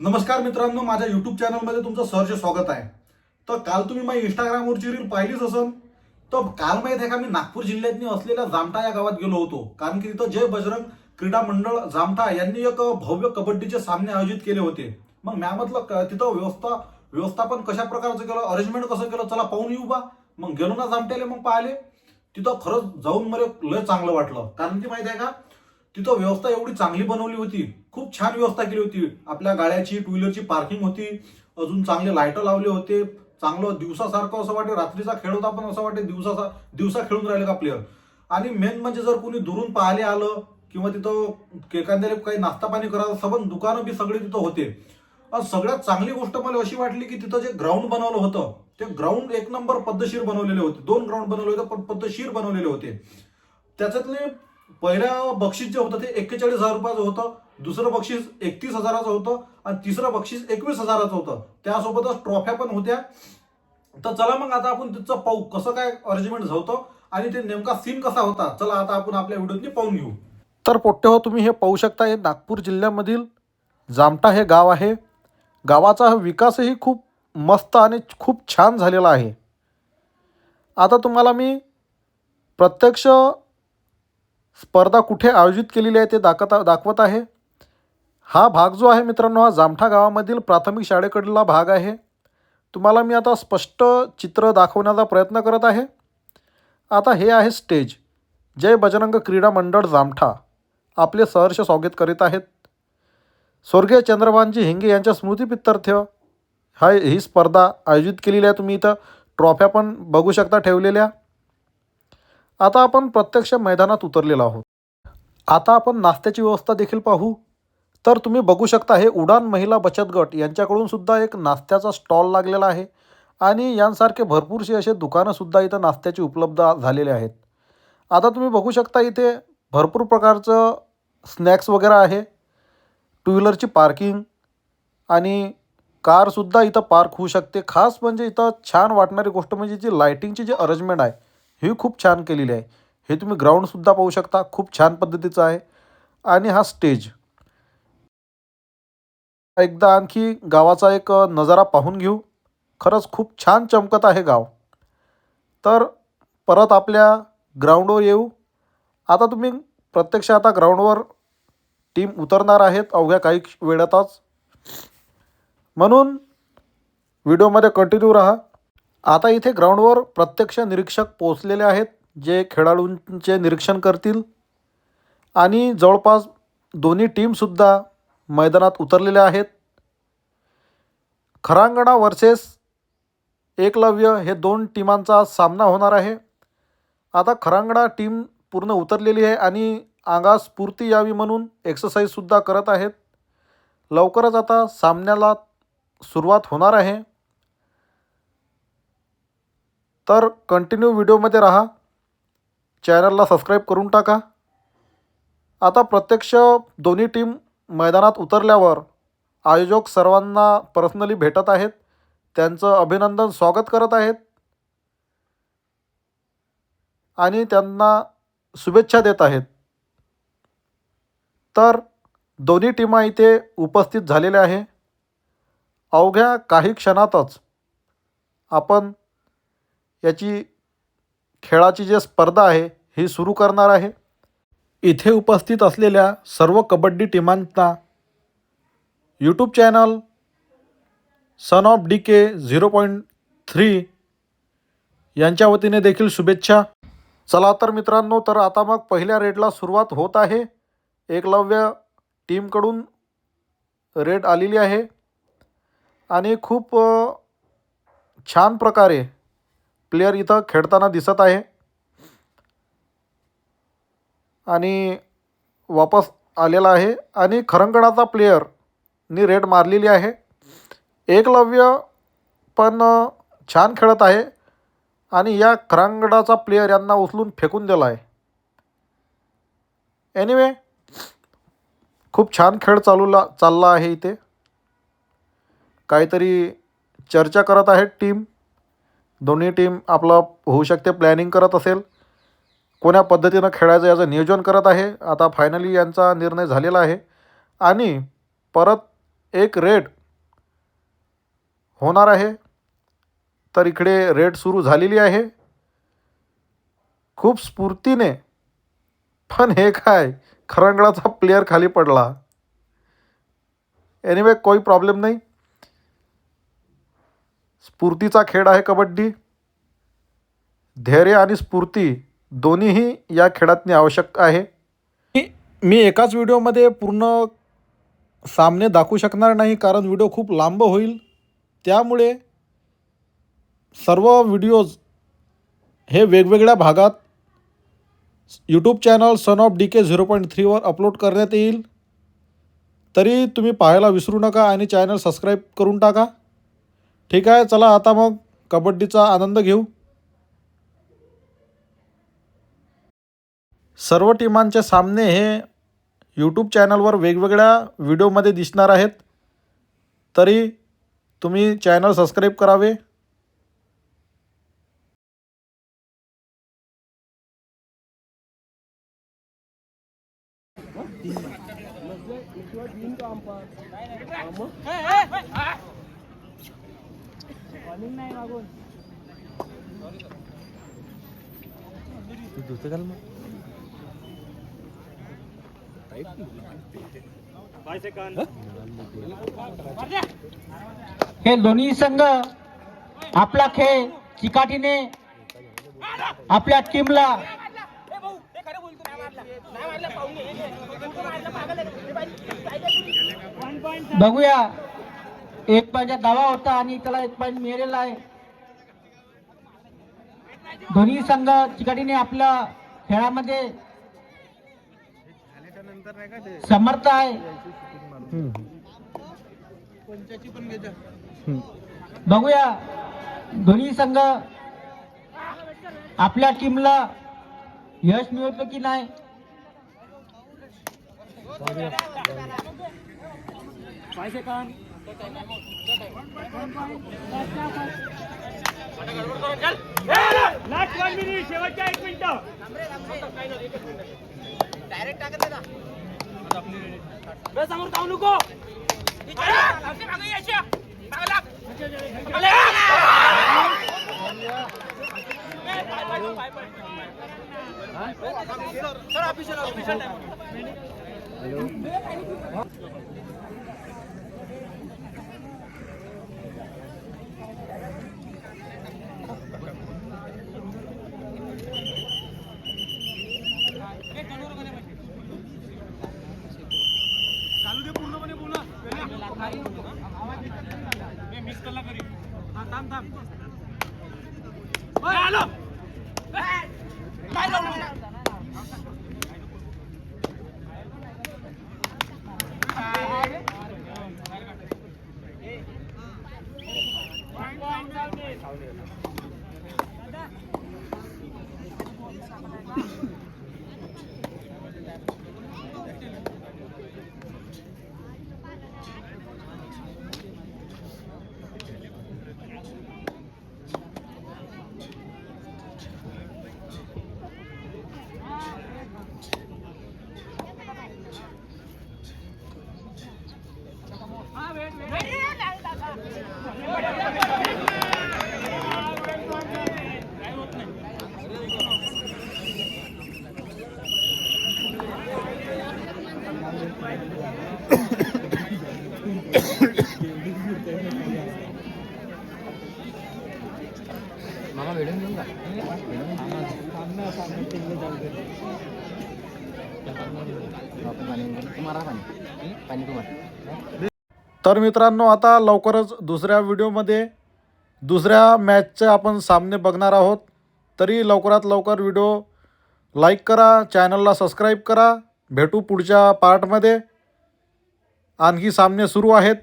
नमस्कार मित्रांनो, माझ्या युट्यूब चॅनलमध्ये तुमचं सहर्ष स्वागत आहे. तर काल तुम्ही माझी इंस्टाग्रामवरची रील पाहिलीच असन. तर काल माहित आहे का, मी नागपूर जिल्ह्यातनी असलेल्या जामठा या गावात गेलो होतो. कारण की तिथं जय बजरंग क्रीडा मंडळ जामठा यांनी एक भव्य कबड्डीचे सामने आयोजित केले होते. मग म्या म्हटलं तिथं व्यवस्थापन कशा प्रकारचं केलं, अरेंजमेंट कसं केलं, चला पाहून येऊ बा. मग गेलो ना जामट्याले, मग पाहिले. तिथं खरंच जाऊन मला लय चांगलं वाटलं. कारण की माहित आहे का, तिथं व्यवस्था एवढी चांगली बनवली होती. खूप छान व्यवस्था केली होती. आपल्या गाड्याची, टू व्हीलरची पार्किंग होती. अजून चांगले लाईट लावले होते. चांगलं दिवसासारखं असं वाटे, रात्रीचा खेळ होता पण असं वाटे दिवसा खेळून राहिले का प्लेअर. आणि मेन म्हणजे जर कोणी दुरून पाहायला आलं किंवा तिथं एखाद्याला काही नाश्ता पाणी करायचं, सबंध दुकानं बी सगळे तिथं होते. आणि सगळ्यात चांगली गोष्ट मला अशी वाटली की तिथं जे ग्राउंड बनवलं होतं, ते ग्राउंड एक नंबर पद्धतशीर बनवलेले होते. 2 ग्राउंड बनवले होते, पण पद्धतशीर बनवलेले होते. त्याच्यातले पहिल्या बक्षीस जे होतं ते 41,000 रुपयाचं होतं. दुसरं बक्षीस 31,000चं होतं आणि तिसरं बक्षीस 21,000चं होतं. त्यासोबतच ट्रॉफ्या पण होत्या. तर चला मग आता आपण तिथचं पाहू कसं काय अरेंजमेंट झालं आणि ते नेमका सीन कसा होता. चला आता आपण आपल्या व्हिडिओतनी पाहून घेऊ. तर पोट्टे हो, तुम्ही हे पाहू शकता, हे नागपूर जिल्ह्यामधील जामठा हे गाव आहे. गावाचा विकासही खूप मस्त आणि खूप छान झालेला आहे. आता तुम्हाला मी प्रत्यक्ष स्पर्धा कुठे आयोजित केलेली आहे ते दाखवत आहे. हा भाग जो आहे मित्रांनो, हा जामठा गावामधील प्राथमिक शाळेकडला भाग आहे. तुम्हाला मी आता स्पष्ट चित्र दाखवण्याचा प्रयत्न करत आहे. आता हे आहे स्टेज. जय बजरंग क्रीडा मंडळ जामठा आपले सहर्ष स्वागत करीत आहेत. स्वर्गीय चंद्रभानजी हिंगे यांच्या स्मृतिप्रित्यर्थ ही स्पर्धा आयोजित केलेली आहे. तुम्ही इथं ट्रॉफ्या पण बघू शकता ठेवलेल्या. आता आपण प्रत्यक्ष मैदानात उतरलेलो आहोत. आता आपण नाश्त्याची व्यवस्था देखील पाहू. तर तुम्ही बघू शकता, हे उडान महिला बचत गट यांच्याकडून सुद्धा एक नाश्त्याचा स्टॉल लागलेला आहे. आणि यांसारखे भरपूरसे असे दुकानंसुद्धा इथं नाश्त्याची उपलब्ध झालेले आहेत. आता तुम्ही बघू शकता, इथे भरपूर प्रकारचं स्नॅक्स वगैरे आहे. टू व्हीलरची पार्किंग आणि कारसुद्धा इथं पार्क होऊ शकते. खास म्हणजे इथं छान वाटणारी गोष्ट म्हणजे जी लायटिंगची जी अरेंजमेंट आहे, ही खूप छान केलेली आहे. हे तुम्ही ग्राउंडसुद्धा पाहू शकता, खूप छान पद्धतीचं आहे. आणि हा स्टेज. एकदा आणखी गावाचा एक नजारा पाहून घेऊ. खरंच खूप छान चमकत आहे गाव. तर परत आपल्या ग्राउंडवर येऊ. आता तुम्ही प्रत्यक्ष आता ग्राउंडवर टीम उतरणार आहेत अवघ्या काही वेळातच. म्हणून व्हिडिओमध्ये कंटिन्यू राहा. आता इथे ग्राउंडवर प्रत्यक्ष निरीक्षक पोहोचलेले आहेत, जे खेळाडूंचे निरीक्षण करतील. आणि जवळपास दोन्ही टीमसुद्धा मैदानात उतरलेल्या आहेत. खरांगणा वर्सेस एकलव्य हे 2 टीमांचा सामना होणार आहे. आता खरांगणा टीम पूर्ण उतरलेली आहे आणि अंगास स्फूर्ती यावी म्हणून एक्सरसाइजसुद्धा करत आहेत. लवकरच आता सामन्याला सुरुवात होणार आहे. तर कंटिन्यू व्हिडिओमध्ये राहा. चॅनलला सबस्क्राईब करून टाका. आता प्रत्यक्ष दोन्ही टीम मैदानात उतरल्यावर आयोजक सर्वांना पर्सनली भेटत आहेत. त्यांचं अभिनंदन, स्वागत करत आहेत आणि त्यांना शुभेच्छा देत आहेत. तर दोन्ही टीमा इथे उपस्थित झालेल्या आहे. अवघ्या काही क्षणातच आपण याची खेळाची जी स्पर्धा आहे ही सुरू करणार आहे. इथे उपस्थित असलेल्या सर्व कबड्डी टीमांना YouTube channel son of DK 0.3 यांच्या वतीने देखील शुभेच्छा. चला तर मित्रांनो, तर आता मग पहिल्या रेडला सुरुवात होत आहे. एकलव्य टीमकडून रेड आलेली आहे आणि खूप छान प्रकारे प्लेयर इथं खेळताना दिसत आहे. आणि वापस आलेला आहे आणि खरंगणाचा प्लेयरनी रेड मारलेली आहे. एकलव्य पण छान खेळत आहे आणि या खरांगडाचा प्लेयर यांना उचलून फेकून दिला आहे. एनिवे, खूप छान खेळ चालला आहे. इथे काहीतरी चर्चा करत आहेत टीम. दोन्ही टीम आपलं होऊ शकते प्लॅनिंग करत असेल, कोण्या पद्धतीनं खेळायचं याचं नियोजन करत आहे. आता फायनली यांचा निर्णय झालेला आहे आणि परत एक रेड होणार आहे. तर इकडे रेड सुरू झालेली आहे खूप स्फूर्तीने. पण हे काय, खरंगळाचा प्लेयर खाली पडला. एनिवे कोई प्रॉब्लेम नाही. स्फूर्तीचा खेळ आहे कबड्डी. धैर्य आणि स्फूर्ती दोन्हीही या खेळातनी आवश्यक आहे. मी एकाच व्हिडिओमध्ये पूर्ण सामने दाखवू शकणार नाही, कारण व्हिडिओ खूप लांब होईल. त्यामुळे सर्व व्हिडिओज हे वेगवेगळ्या भागात YouTube channel son of DK 0.3 upload करण्यात येईल. तरी तुम्ही पाहायला विसरू नका आणि चॅनल सबस्क्राईब करून टाका. ठीक आहे, चला आता मग कबड्डीचा आनंद घेऊ. सर्व टीमांचे सामने हे यूट्यूब चॅनलवर वेगवेगळ्या व्हिडिओमध्ये दिसणार आहेत. तरी तुम्ही चॅनल सबस्क्राईब करावे. हे दोन्ही संघ आपला खेळ चिकाटीने आपल्या टीमला बघूया. एक पॉईंटचा दावा होता आणि त्याला एक पॉईंट मिळालेला आहे. दोन्ही संघ चिकाटीने आपल्या खेळामध्ये समर्थ आहे. बघूया दोन्ही संघ आपल्या टीमला यश मिळवतो की नाही. लास्ट 1 मिनिट, शेवटच्या 1 मिनिट. डायरेक्ट टाकत ना. बस समोर जाऊ नको. मागे यायच्या. मागे लाग. सर ऑफिशियल चालू दे पूर्णपणे बोला. मिस करला करी. थांब थांब. आलो. काय लावलं? मामा भेटून घेऊन तर मित्रांनो, आता लवकरच दुसऱ्या व्हिडिओमध्ये दुसऱ्या मॅचचे आपण सामने बघणार आहोत. तरी लवकरात लवकर व्हिडिओ लाईक करा, चॅनलला सबस्क्राईब करा. भेटू पुढच्या पार्टमध्ये. आणखी सामने सुरू आहेत.